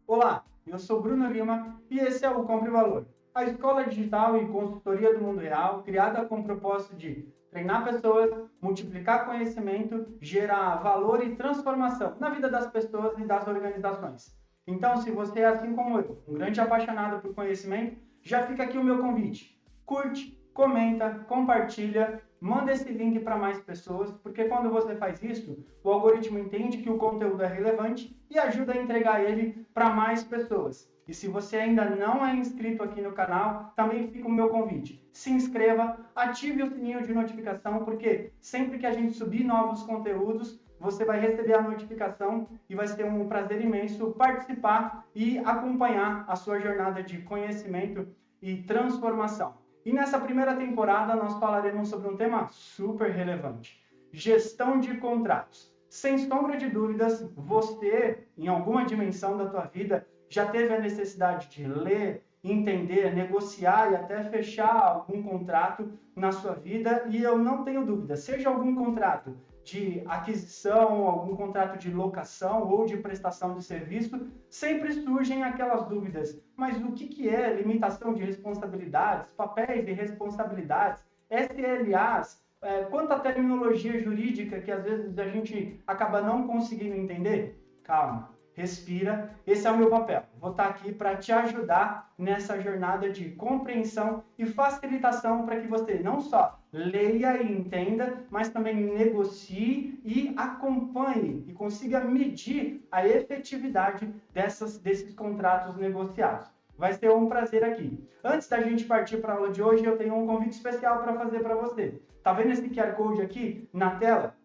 Olá, eu sou Bruno Lima e esse é o Compre Valor, a escola digital e consultoria do mundo real, criada com o propósito de treinar pessoas, multiplicar conhecimento, gerar valor e transformação na vida das pessoas e das organizações. Então, se você é assim como eu, um grande apaixonado por conhecimento, já fica aqui o meu convite. Curte, comenta, compartilha, manda esse link para mais pessoas, porque quando você faz isso, o algoritmo entende que o conteúdo é relevante e ajuda a entregar ele para mais pessoas. E se você ainda não é inscrito aqui no canal, também fica o meu convite. Se inscreva, ative o sininho de notificação, porque sempre que a gente subir novos conteúdos, você vai receber a notificação e vai ser um prazer imenso participar e acompanhar a sua jornada de conhecimento e transformação. E nessa primeira temporada nós falaremos sobre um tema super relevante: gestão de contratos. Sem sombra de dúvidas, você, em alguma dimensão da tua vida, já teve a necessidade de ler, entender, negociar e até fechar algum contrato na sua vida, e eu não tenho dúvida, seja algum contrato de aquisição, algum contrato de locação ou de prestação de serviço, sempre surgem aquelas dúvidas. Mas o que é limitação de responsabilidades, papéis e responsabilidades, SLAs, quanta terminologia jurídica que às vezes a gente acaba não conseguindo entender? Calma. Respira, esse é o meu papel. Vou estar aqui para te ajudar nessa jornada de compreensão e facilitação para que você não só leia e entenda, mas também negocie e acompanhe e consiga medir a efetividade desses contratos negociados. Vai ser um prazer aqui. Antes da gente partir para a aula de hoje, eu tenho um convite especial para fazer para você. Tá vendo esse QR Code aqui na tela?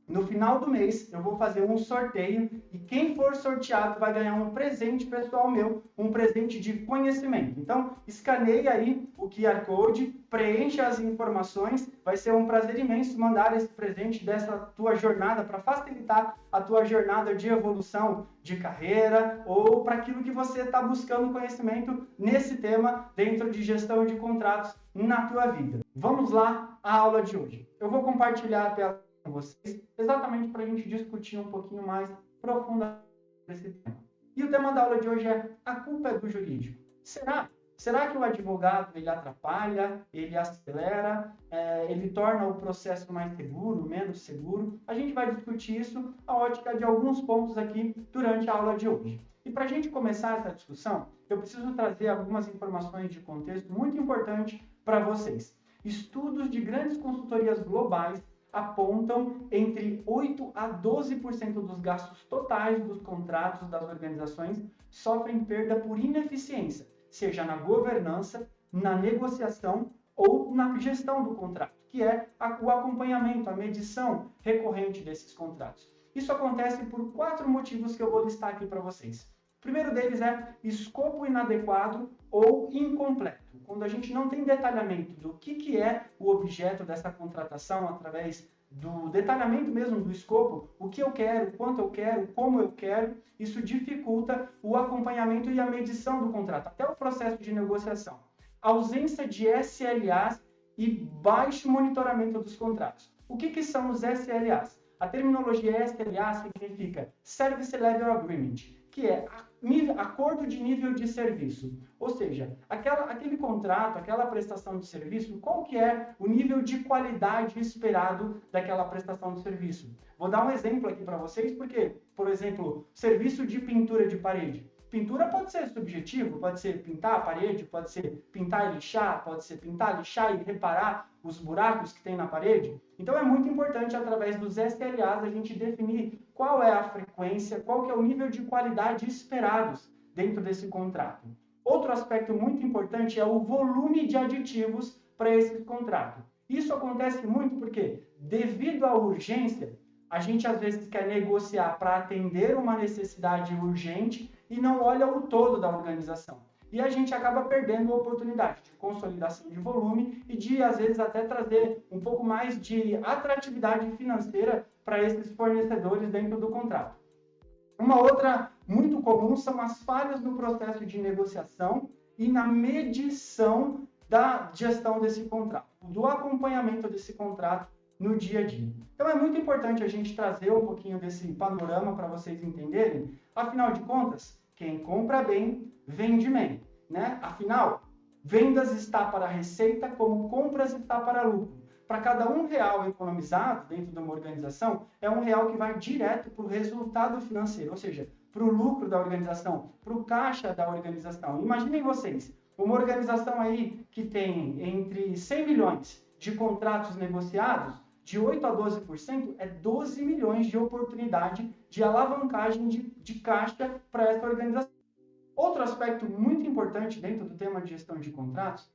No final do mês, eu vou fazer um sorteio e quem for sorteado vai ganhar um presente pessoal meu, um presente de conhecimento. Então, escaneie aí o QR Code, preencha as informações, vai ser um prazer imenso mandar esse presente dessa tua jornada para facilitar a tua jornada de evolução de carreira ou para aquilo que você está buscando conhecimento nesse tema dentro de gestão de contratos na tua vida. Vamos lá à aula de hoje. Eu vou compartilhar a tela com vocês, exatamente para a gente discutir um pouquinho mais profundamente esse tema. E o tema da aula de hoje é: a culpa é do jurídico. Será que o advogado ele atrapalha, ele acelera, ele torna o processo mais seguro, menos seguro? A gente vai discutir isso a ótica de alguns pontos aqui durante a aula de hoje. E para a gente começar essa discussão, eu preciso trazer algumas informações de contexto muito importantes para vocês. Estudos de grandes consultorias globais apontam entre 8 a 12% dos gastos totais dos contratos das organizações sofrem perda por ineficiência, seja na governança, na negociação ou na gestão do contrato, que é o acompanhamento, a medição recorrente desses contratos. Isso acontece por 4 motivos que eu vou listar aqui para vocês. O primeiro deles é escopo inadequado ou incompleto. Quando a gente não tem detalhamento do que é o objeto dessa contratação através do detalhamento mesmo do escopo, o que eu quero, quanto eu quero, como eu quero, isso dificulta o acompanhamento e a medição do contrato, até o processo de negociação. Ausência de SLAs e baixo monitoramento dos contratos. O que são os SLAs? A terminologia SLA significa Service Level Agreement, que é acordo de nível de serviço. Ou seja, aquele contrato, aquela prestação de serviço, qual que é o nível de qualidade esperado daquela prestação de serviço? Vou dar um exemplo aqui para vocês, porque, por exemplo, serviço de pintura de parede. Pintura pode ser subjetivo, pode ser pintar a parede, pode ser pintar e lixar, pode ser pintar, lixar e reparar os buracos que tem na parede. Então é muito importante, através dos SLAs, a gente definir qual é a frequência, qual que é o nível de qualidade esperados dentro desse contrato. Outro aspecto muito importante é o volume de aditivos para esse contrato. Isso acontece muito porque, devido à urgência, a gente às vezes quer negociar para atender uma necessidade urgente e não olha o todo da organização. E a gente acaba perdendo a oportunidade de consolidação de volume e de, às vezes, até trazer um pouco mais de atratividade financeira para esses fornecedores dentro do contrato. Uma outra muito comum são as falhas no processo de negociação e na medição da gestão desse contrato, do acompanhamento desse contrato no dia a dia. Então é muito importante a gente trazer um pouquinho desse panorama para vocês entenderem. Afinal de contas, Quem compra bem, vende bem, né? Afinal, vendas está para receita, como compras está para lucro. Para cada R$1 economizado dentro de uma organização, é R$1 que vai direto para o resultado financeiro, ou seja, para o lucro da organização, para o caixa da organização. Imaginem vocês, uma organização aí que tem entre 100 milhões de contratos negociados, de 8 a 12% é 12 milhões de oportunidade de alavancagem de caixa para essa organização. Outro aspecto muito importante dentro do tema de gestão de contratos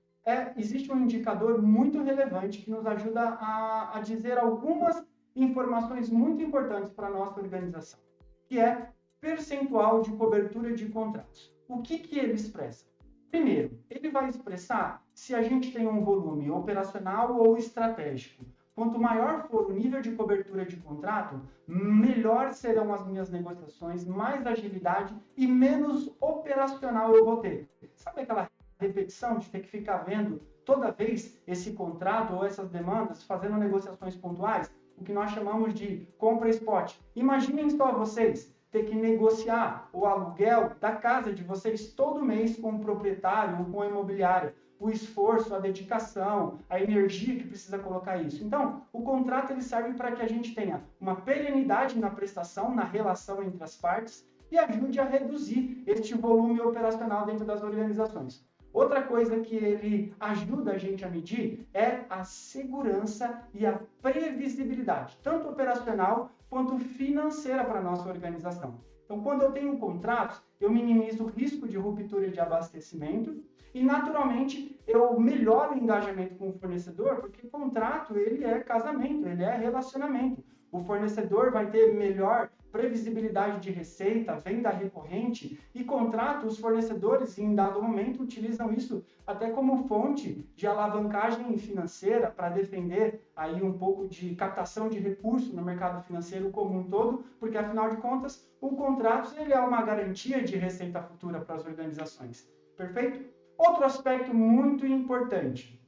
existe um indicador muito relevante que nos ajuda a dizer algumas informações muito importantes para a nossa organização, que é percentual de cobertura de contratos. O que ele expressa? Primeiro, ele vai expressar se a gente tem um volume operacional ou estratégico. Quanto maior for o nível de cobertura de contrato, melhor serão as minhas negociações, mais agilidade e menos operacional eu vou ter. Sabe aquela repetição de ter que ficar vendo toda vez esse contrato ou essas demandas, fazendo negociações pontuais? O que nós chamamos de compra spot. Imaginem só vocês ter que negociar o aluguel da casa de vocês todo mês com o proprietário ou com a imobiliária. O esforço, a dedicação, a energia que precisa colocar isso. Então, o contrato ele serve para que a gente tenha uma perenidade na prestação, na relação entre as partes e ajude a reduzir este volume operacional dentro das organizações. Outra coisa que ele ajuda a gente a medir é a segurança e a previsibilidade, tanto operacional quanto financeira para a nossa organização. Então, quando eu tenho contratos, eu minimizo o risco de ruptura de abastecimento e, naturalmente, eu melhoro o engajamento com o fornecedor, porque contrato ele é casamento, ele é relacionamento. O fornecedor vai ter melhor previsibilidade de receita, venda recorrente e contrato, os fornecedores, em dado momento, utilizam isso até como fonte de alavancagem financeira para defender aí um pouco de captação de recursos no mercado financeiro como um todo, porque, afinal de contas, o contrato ele é uma garantia de receita futura para as organizações. Perfeito? Outro aspecto muito importante,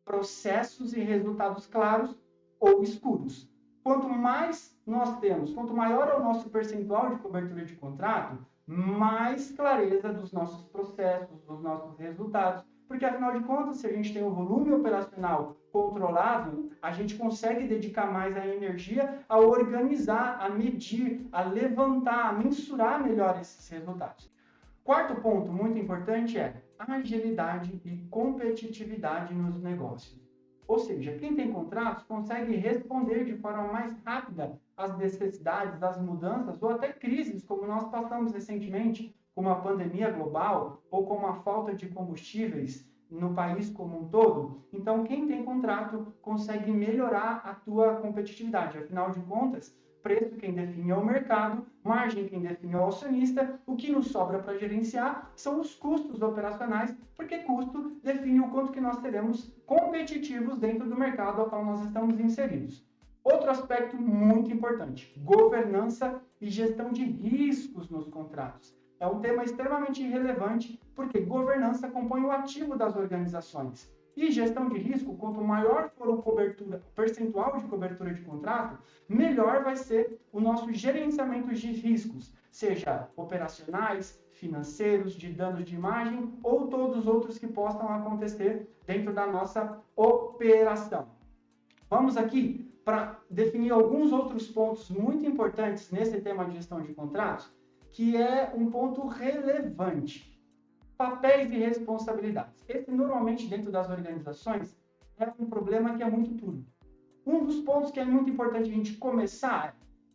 processos e resultados claros ou escuros. Quanto mais nós temos, quanto maior é o nosso percentual de cobertura de contrato, mais clareza dos nossos processos, dos nossos resultados. Porque, afinal de contas, se a gente tem um volume operacional controlado, a gente consegue dedicar mais a energia a organizar, a medir, a levantar, a mensurar melhor esses resultados. Quarto ponto muito importante é agilidade e competitividade nos negócios. Ou seja, quem tem contratos consegue responder de forma mais rápida às necessidades, às mudanças ou até crises, como nós passamos recentemente, como a pandemia global ou como a falta de combustíveis no país como um todo. Então, quem tem contrato consegue melhorar a tua competitividade. Afinal de contas, preço quem define é o mercado, margem quem define é o acionista, o que nos sobra para gerenciar são os custos operacionais, porque custo define o quanto que nós seremos competitivos dentro do mercado ao qual nós estamos inseridos. Outro aspecto muito importante, governança e gestão de riscos nos contratos. É um tema extremamente relevante, porque governança compõe o ativo das organizações. E gestão de risco, quanto maior for o percentual de cobertura de contrato, melhor vai ser o nosso gerenciamento de riscos, seja operacionais, financeiros, de danos de imagem ou todos os outros que possam acontecer dentro da nossa operação. Vamos aqui para definir alguns outros pontos muito importantes nesse tema de gestão de contratos, que é um ponto relevante. Papéis e responsabilidades. Esse, normalmente, dentro das organizações, é um problema que é muito duro. Um dos pontos que é muito importante a gente começar é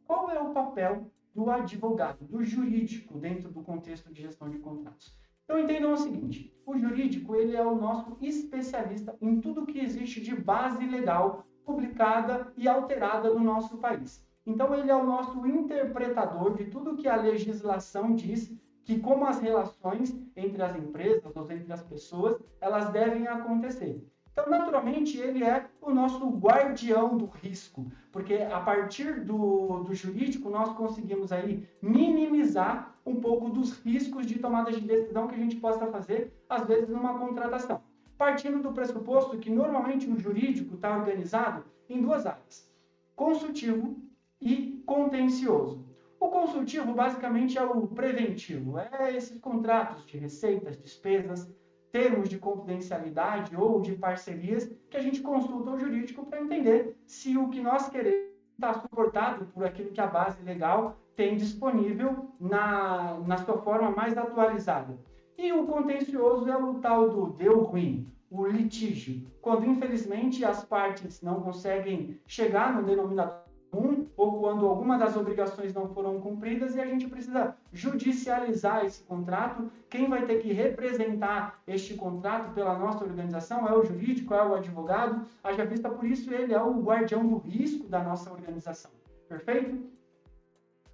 qual é o papel do advogado, do jurídico, dentro do contexto de gestão de contratos. Então, entendam o seguinte, o jurídico ele é o nosso especialista em tudo que existe de base legal publicada e alterada no nosso país. Então, ele é o nosso interpretador de tudo que a legislação diz que como as relações entre as empresas ou entre as pessoas, elas devem acontecer. Então, naturalmente, ele é o nosso guardião do risco, porque a partir do jurídico nós conseguimos aí minimizar um pouco dos riscos de tomada de decisão que a gente possa fazer, às vezes, numa contratação. Partindo do pressuposto que, normalmente, o jurídico está organizado em duas áreas, consultivo e contencioso. O consultivo, basicamente, é o preventivo. É esses contratos de receitas, despesas, termos de confidencialidade ou de parcerias que a gente consulta o jurídico para entender se o que nós queremos está suportado por aquilo que a base legal tem disponível na sua forma mais atualizada. E o contencioso é o tal do deu ruim, o litígio, quando infelizmente as partes não conseguem chegar no denominador comum ou quando alguma das obrigações não foram cumpridas e a gente precisa judicializar esse contrato. Quem vai ter que representar este contrato pela nossa organização é o jurídico, é o advogado, haja vista por isso ele é o guardião do risco da nossa organização. Perfeito?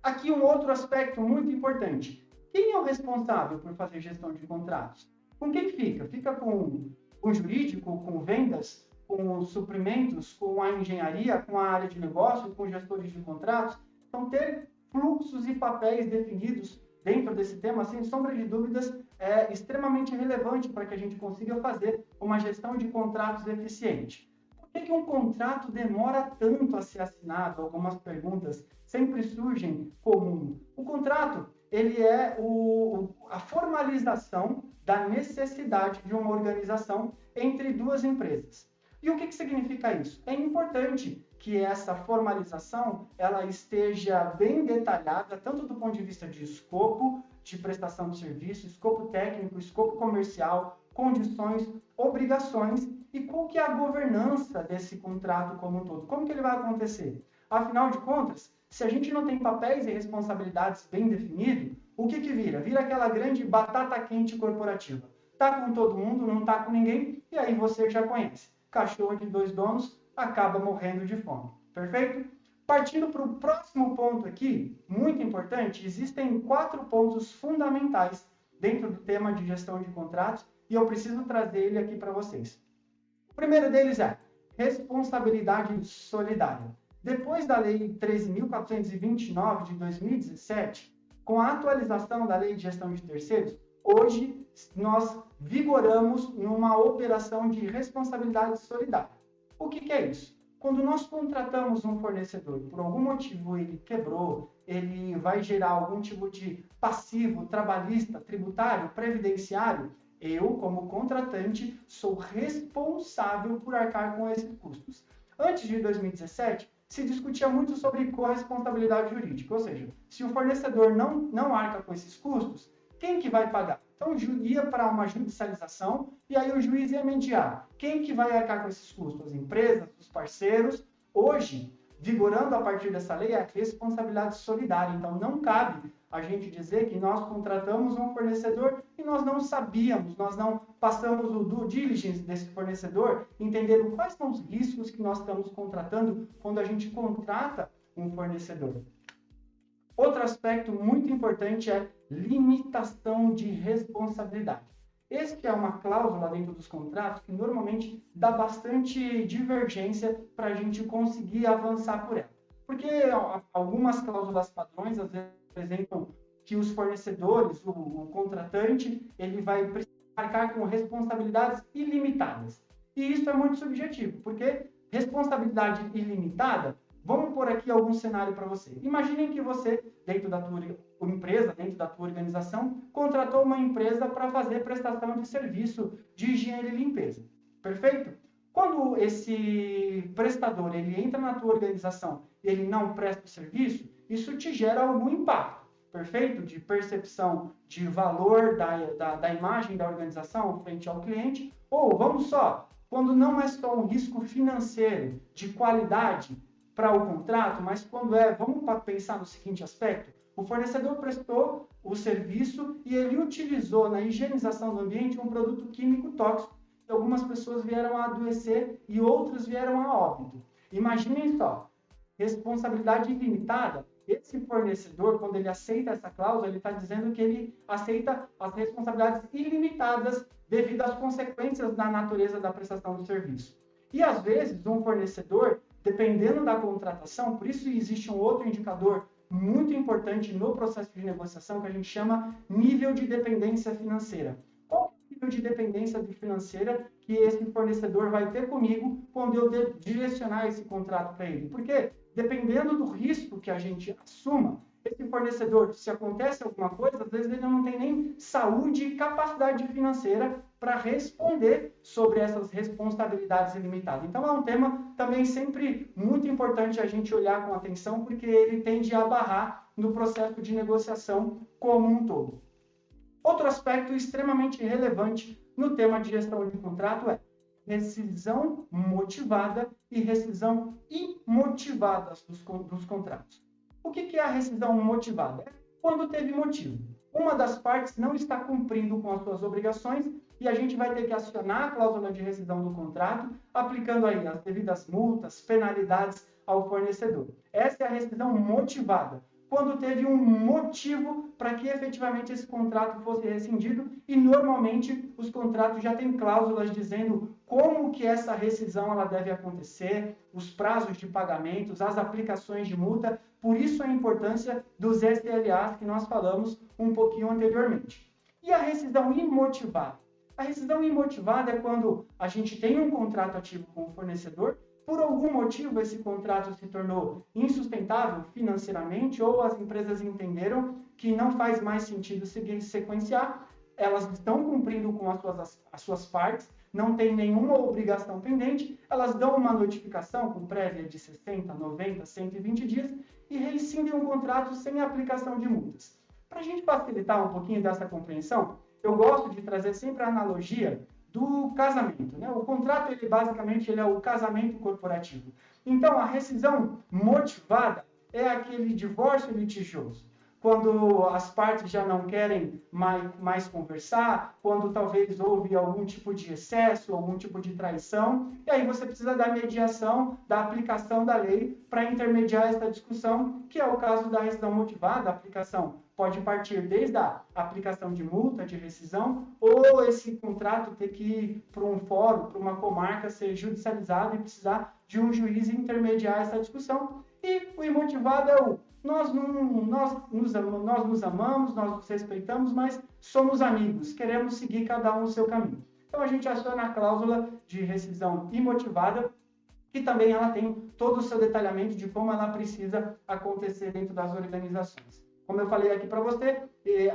Aqui um outro aspecto muito importante. Quem é o responsável por fazer gestão de contratos? Com quem fica? Fica com o jurídico, com vendas, com os suprimentos, com a engenharia, com a área de negócio, com gestores de contratos? Então, ter fluxos e papéis definidos dentro desse tema, sem sombra de dúvidas, é extremamente relevante para que a gente consiga fazer uma gestão de contratos eficiente. Por que um contrato demora tanto a ser assinado? Algumas perguntas sempre surgem comum. O contrato, ele é a formalização da necessidade de uma organização entre duas empresas. E o que significa isso? É importante que essa formalização ela esteja bem detalhada, tanto do ponto de vista de escopo, de prestação de serviço, escopo técnico, escopo comercial, condições, obrigações e qual que é a governança desse contrato como um todo. Como que ele vai acontecer? Afinal de contas, se a gente não tem papéis e responsabilidades bem definidos, o que vira? Vira aquela grande batata quente corporativa. Tá com todo mundo, não tá com ninguém, e aí você já conhece. Cachorro de dois donos acaba morrendo de fome. Perfeito? Partindo para o próximo ponto aqui, muito importante, existem 4 pontos fundamentais dentro do tema de gestão de contratos e eu preciso trazer ele aqui para vocês. O primeiro deles é responsabilidade solidária. Depois da Lei 13.429 de 2017, com a atualização da Lei de Gestão de Terceiros, hoje nós vigoramos numa operação de responsabilidade solidária. O que é isso? Quando nós contratamos um fornecedor, por algum motivo ele quebrou, ele vai gerar algum tipo de passivo trabalhista, tributário, previdenciário, eu, como contratante, sou responsável por arcar com esses custos. Antes de 2017, se discutia muito sobre corresponsabilidade jurídica, ou seja, se o fornecedor não arca com esses custos, quem que vai pagar? Então, ia para uma judicialização e aí o juiz ia mediar. Quem que vai arcar com esses custos? As empresas, os parceiros. Hoje, vigorando a partir dessa lei, é a responsabilidade solidária. Então, não cabe a gente dizer que nós contratamos um fornecedor e nós não sabíamos, nós não passamos o due diligence desse fornecedor, entendendo quais são os riscos que nós estamos contratando quando a gente contrata um fornecedor. Outro aspecto muito importante é limitação de responsabilidade. Esta é uma cláusula dentro dos contratos que normalmente dá bastante divergência para a gente conseguir avançar por ela. Porque algumas cláusulas padrões às vezes apresentam que os fornecedores, o contratante, ele vai precisar arcar com responsabilidades ilimitadas. E isso é muito subjetivo, porque responsabilidade ilimitada, vamos pôr aqui algum cenário para você. Imaginem que você, dentro da tua empresa, dentro da tua organização, contratou uma empresa para fazer prestação de serviço de higiene e limpeza. Perfeito? Quando esse prestador ele entra na tua organização e ele não presta o serviço, isso te gera algum impacto. Perfeito? De percepção de valor da imagem da organização frente ao cliente. Ou, vamos só, quando não é só um risco financeiro de qualidade para o contrato, mas quando vamos pensar no seguinte aspecto, o fornecedor prestou o serviço e ele utilizou na higienização do ambiente um produto químico tóxico e algumas pessoas vieram a adoecer e outras vieram a óbito. Imaginem só, responsabilidade ilimitada, esse fornecedor, quando ele aceita essa cláusula, ele está dizendo que ele aceita as responsabilidades ilimitadas devido às consequências da natureza da prestação do serviço. E às vezes um fornecedor, dependendo da contratação, por isso existe um outro indicador muito importante no processo de negociação que a gente chama nível de dependência financeira. Qual é o nível de dependência financeira que esse fornecedor vai ter comigo quando eu direcionar esse contrato para ele? Porque dependendo do risco que a gente assuma, esse fornecedor, se acontece alguma coisa, às vezes ele não tem nem saúde e capacidade financeira para responder sobre essas responsabilidades ilimitadas. Então, é um tema também sempre muito importante a gente olhar com atenção, porque ele tende a barrar no processo de negociação como um todo. Outro aspecto extremamente relevante no tema de gestão de contrato é rescisão motivada e rescisão imotivada dos contratos. O que é a rescisão motivada? É quando teve motivo. Uma das partes não está cumprindo com as suas obrigações e a gente vai ter que acionar a cláusula de rescisão do contrato, aplicando aí as devidas multas, penalidades ao fornecedor. Essa é a rescisão motivada, quando teve um motivo para que efetivamente esse contrato fosse rescindido, e normalmente os contratos já têm cláusulas dizendo como que essa rescisão ela deve acontecer, os prazos de pagamentos, as aplicações de multa, por isso a importância dos SLAs que nós falamos um pouquinho anteriormente. E a rescisão imotivada? A rescisão imotivada é quando a gente tem um contrato ativo com o fornecedor, por algum motivo esse contrato se tornou insustentável financeiramente ou as empresas entenderam que não faz mais sentido seguir sequenciar, elas estão cumprindo com as suas partes, não tem nenhuma obrigação pendente, elas dão uma notificação com prévia de 60, 90, 120 dias e rescindem o contrato sem aplicação de multas. Para a gente facilitar um pouquinho dessa compreensão, eu gosto de trazer sempre a analogia do casamento, né? O contrato, basicamente, é o casamento corporativo. Então, a rescisão motivada é aquele divórcio litigioso. Quando as partes já não querem mais conversar, quando talvez houve algum tipo de excesso, algum tipo de traição, e aí você precisa da mediação, da aplicação da lei para intermediar essa discussão, que é o caso da rescisão motivada. A aplicação pode partir desde a aplicação de multa, de rescisão, ou esse contrato ter que ir para um fórum, para uma comarca, ser judicializado e precisar de um juiz intermediar essa discussão. E o imotivado é o nós nos amamos, nós nos respeitamos, mas somos amigos, queremos seguir cada um o seu caminho. Então a gente aciona a cláusula de rescisão imotivada, que também ela tem todo o seu detalhamento de como ela precisa acontecer dentro das organizações. Como eu falei aqui para você,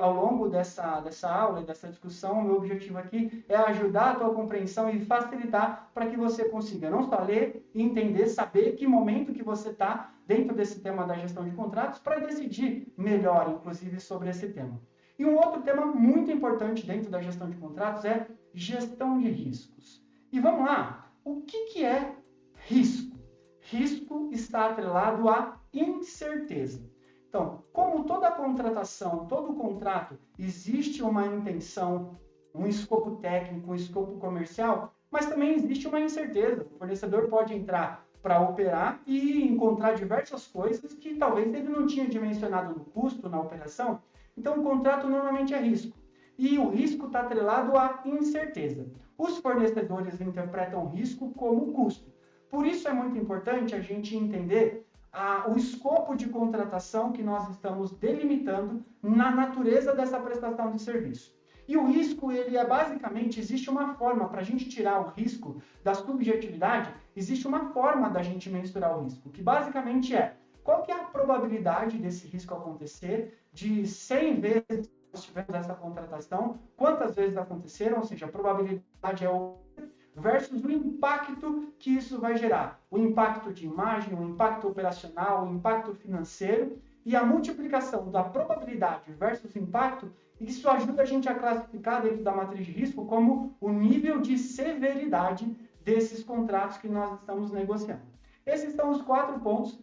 ao longo dessa aula e dessa discussão, o meu objetivo aqui é ajudar a tua compreensão e facilitar para que você consiga não só ler, entender, saber que momento que você está dentro desse tema da gestão de contratos para decidir melhor, inclusive, sobre esse tema. E um outro tema muito importante dentro da gestão de contratos é gestão de riscos. E vamos lá, o que é risco? Risco está atrelado à incerteza. Então, como toda contratação, todo contrato, existe uma intenção, um escopo técnico, um escopo comercial, mas também existe uma incerteza. O fornecedor pode entrar para operar e encontrar diversas coisas que talvez ele não tinha dimensionado no custo, na operação. Então, o contrato normalmente é risco. E o risco está atrelado à incerteza. Os fornecedores interpretam o risco como custo. Por isso é muito importante a gente entender o escopo de contratação que nós estamos delimitando na natureza dessa prestação de serviço. E o risco, ele é basicamente, existe uma forma, para a gente tirar o risco da subjetividade, existe uma forma da gente mensurar o risco, que basicamente é, qual que é a probabilidade desse risco acontecer de 100 vezes que nós tivemos essa contratação, quantas vezes aconteceram, ou seja, a probabilidade é o versus o impacto que isso vai gerar. O impacto de imagem, o impacto operacional, o impacto financeiro e a multiplicação da probabilidade versus impacto, isso ajuda a gente a classificar dentro da matriz de risco como o nível de severidade desses contratos que nós estamos negociando. Esses são os 4 pontos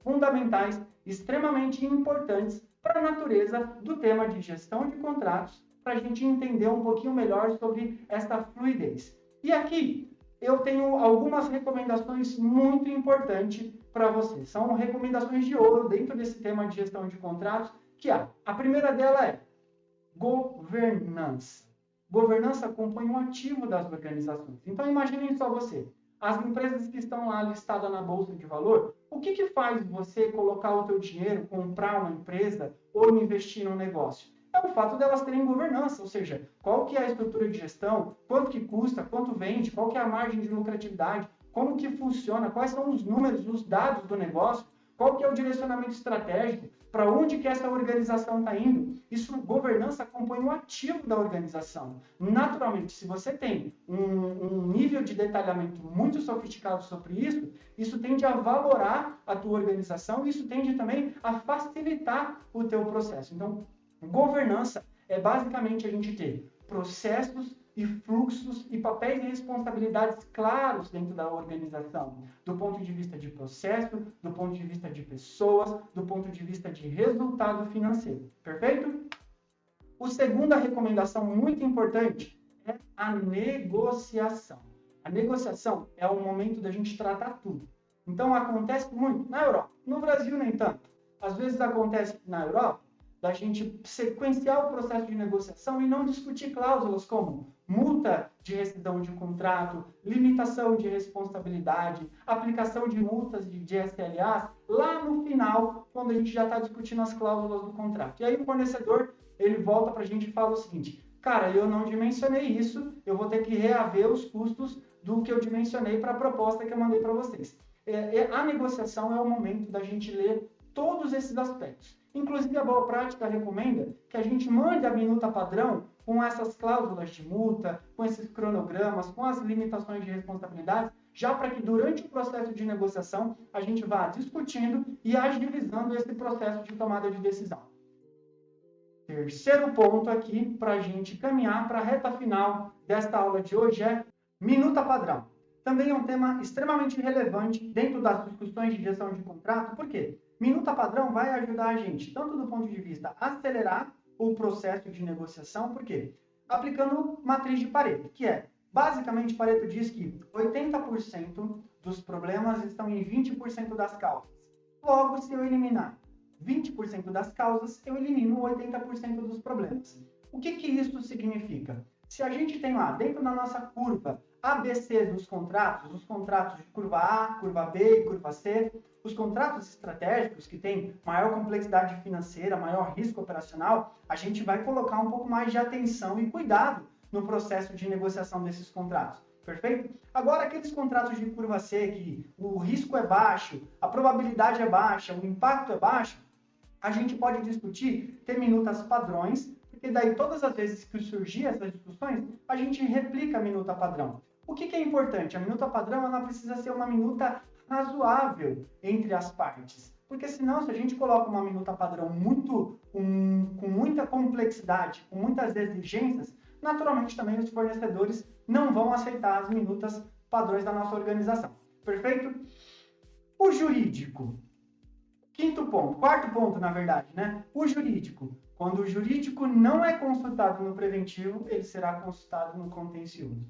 fundamentais, extremamente importantes para a natureza do tema de gestão de contratos, para a gente entender um pouquinho melhor sobre essa fluidez. E aqui eu tenho algumas recomendações muito importantes para você. São recomendações de ouro dentro desse tema de gestão de contratos, que a primeira dela é governança. Governança compõe um ativo das organizações. Então imaginem só você, as empresas que estão lá listadas na Bolsa de Valor, o que faz você colocar o teu dinheiro, comprar uma empresa ou investir num negócio? É o fato delas terem governança, ou seja, qual que é a estrutura de gestão, quanto que custa, quanto vende, qual que é a margem de lucratividade, como que funciona, quais são os números, os dados do negócio, qual que é o direcionamento estratégico, para onde que essa organização está indo. Isso, governança, compõe um ativo da organização. Naturalmente, se você tem um nível de detalhamento muito sofisticado sobre isso, isso tende a valorar a tua organização e isso tende também a facilitar o teu processo. Então, governança é basicamente a gente ter processos e fluxos e papéis e responsabilidades claros dentro da organização, do ponto de vista de processo, do ponto de vista de pessoas, do ponto de vista de resultado financeiro. Perfeito? A segunda recomendação muito importante é a negociação. A negociação é o momento da gente tratar tudo. Então, acontece muito na Europa. No Brasil, nem tanto. Às vezes acontece na Europa da gente sequenciar o processo de negociação e não discutir cláusulas como multa de rescisão de contrato, limitação de responsabilidade, aplicação de multas de SLAs, lá no final, quando a gente já está discutindo as cláusulas do contrato. E aí o fornecedor, ele volta para a gente e fala o seguinte: cara, eu não dimensionei isso, eu vou ter que reaver os custos do que eu dimensionei para a proposta que eu mandei para vocês. A negociação é o momento da gente ler todos esses aspectos. Inclusive, a boa prática recomenda que a gente mande a minuta padrão com essas cláusulas de multa, com esses cronogramas, com as limitações de responsabilidades, já para que durante o processo de negociação a gente vá discutindo e agilizando esse processo de tomada de decisão. Terceiro ponto aqui para a gente caminhar para a reta final desta aula de hoje é minuta padrão. Também é um tema extremamente relevante dentro das discussões de gestão de contrato. Por quê? Minuta padrão vai ajudar a gente, tanto do ponto de vista acelerar o processo de negociação, por quê? Aplicando matriz de Pareto, que é, basicamente, Pareto diz que 80% dos problemas estão em 20% das causas. Logo, se eu eliminar 20% das causas, eu elimino 80% dos problemas. O que isso significa? Se a gente tem lá, dentro da nossa curva ABC dos contratos, os contratos de curva A, curva B e curva C, os contratos estratégicos que têm maior complexidade financeira, maior risco operacional, a gente vai colocar um pouco mais de atenção e cuidado no processo de negociação desses contratos. Perfeito? Agora, aqueles contratos de curva C, que o risco é baixo, a probabilidade é baixa, o impacto é baixo, a gente pode discutir, ter minutas padrões, porque daí todas as vezes que surgir essas discussões, a gente replica a minuta padrão. O que é importante? A minuta padrão ela precisa ser uma minuta razoável entre as partes. Porque senão, se a gente coloca uma minuta padrão com muita complexidade, com muitas exigências, naturalmente também os fornecedores não vão aceitar as minutas padrões da nossa organização. Perfeito? O jurídico. Quarto ponto, na verdade, né? O jurídico. Quando o jurídico não é consultado no preventivo, ele será consultado no contencioso.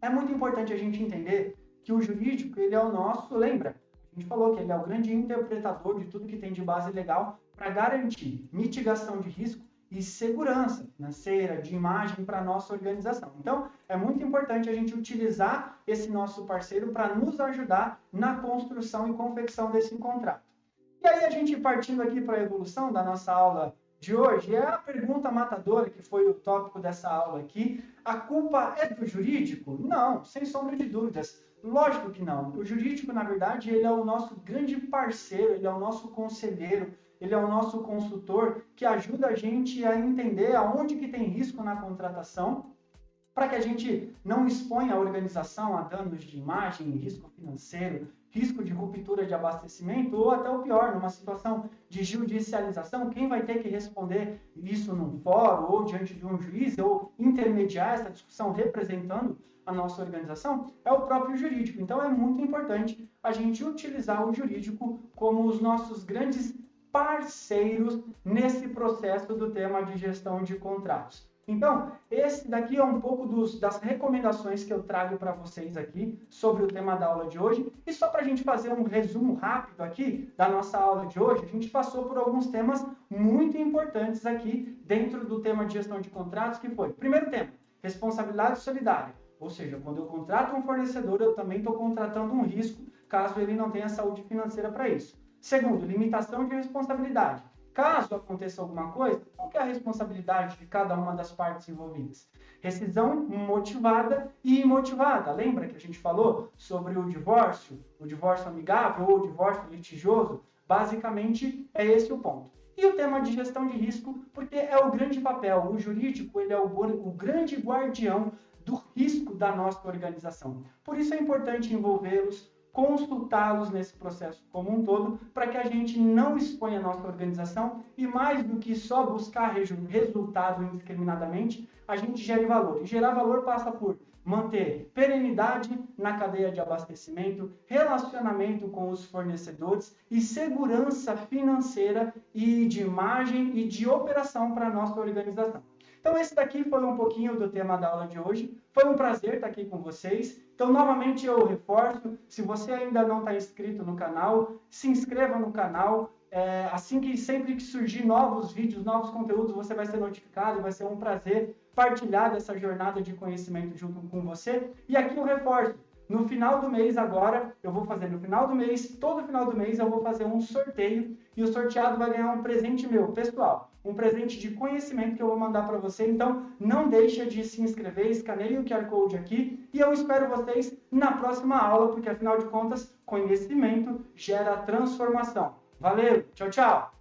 É muito importante a gente entender que o jurídico, ele é o nosso, lembra? A gente falou que ele é o grande interpretador de tudo que tem de base legal para garantir mitigação de risco e segurança financeira, de imagem para a nossa organização. Então, é muito importante a gente utilizar esse nosso parceiro para nos ajudar na construção e confecção desse contrato. E aí, a gente partindo aqui para a evolução da nossa aula de hoje, é a pergunta matadora, que foi o tópico dessa aula aqui. A culpa é do jurídico? Não, sem sombra de dúvidas. Lógico que não. O jurídico, na verdade, ele é o nosso grande parceiro, ele é o nosso conselheiro, ele é o nosso consultor, que ajuda a gente a entender aonde que tem risco na contratação, para que a gente não exponha a organização a danos de imagem, risco financeiro, risco de ruptura de abastecimento, ou até o pior, numa situação de judicialização, quem vai ter que responder isso num fórum, ou diante de um juiz, ou intermediar essa discussão representando a nossa organização, é o próprio jurídico. Então, é muito importante a gente utilizar o jurídico como os nossos grandes parceiros nesse processo do tema de gestão de contratos. Então, esse daqui é um pouco das recomendações que eu trago para vocês aqui sobre o tema da aula de hoje. E só para a gente fazer um resumo rápido aqui da nossa aula de hoje, a gente passou por alguns temas muito importantes aqui dentro do tema de gestão de contratos, que foi, primeiro tema, responsabilidade solidária. Ou seja, quando eu contrato um fornecedor, eu também estou contratando um risco, caso ele não tenha saúde financeira para isso. Segundo, limitação de responsabilidade. Caso aconteça alguma coisa, qual que é a responsabilidade de cada uma das partes envolvidas? Rescisão motivada e imotivada. Lembra que a gente falou sobre o divórcio amigável ou o divórcio litigioso? Basicamente, é esse o ponto. E o tema de gestão de risco, porque é o grande papel. O jurídico, ele é o grande guardião do risco da nossa organização. Por isso é importante envolvê-los, consultá-los nesse processo como um todo, para que a gente não exponha a nossa organização e, mais do que só buscar resultado indiscriminadamente, a gente gere valor. E gerar valor passa por manter perenidade na cadeia de abastecimento, relacionamento com os fornecedores e segurança financeira e de imagem e de operação para a nossa organização. Então, esse daqui foi um pouquinho do tema da aula de hoje. Foi um prazer estar aqui com vocês. Então, novamente, eu reforço, se você ainda não está inscrito no canal, se inscreva no canal. Sempre que surgir novos vídeos, novos conteúdos, você vai ser notificado. Vai ser um prazer partilhar dessa jornada de conhecimento junto com você. E aqui eu reforço. No final do mês agora, todo final do mês eu vou fazer um sorteio e o sorteado vai ganhar um presente meu, pessoal. Um presente de conhecimento que eu vou mandar para você. Então, não deixa de se inscrever, escaneie o QR Code aqui e eu espero vocês na próxima aula, porque afinal de contas, conhecimento gera transformação. Valeu, tchau, tchau!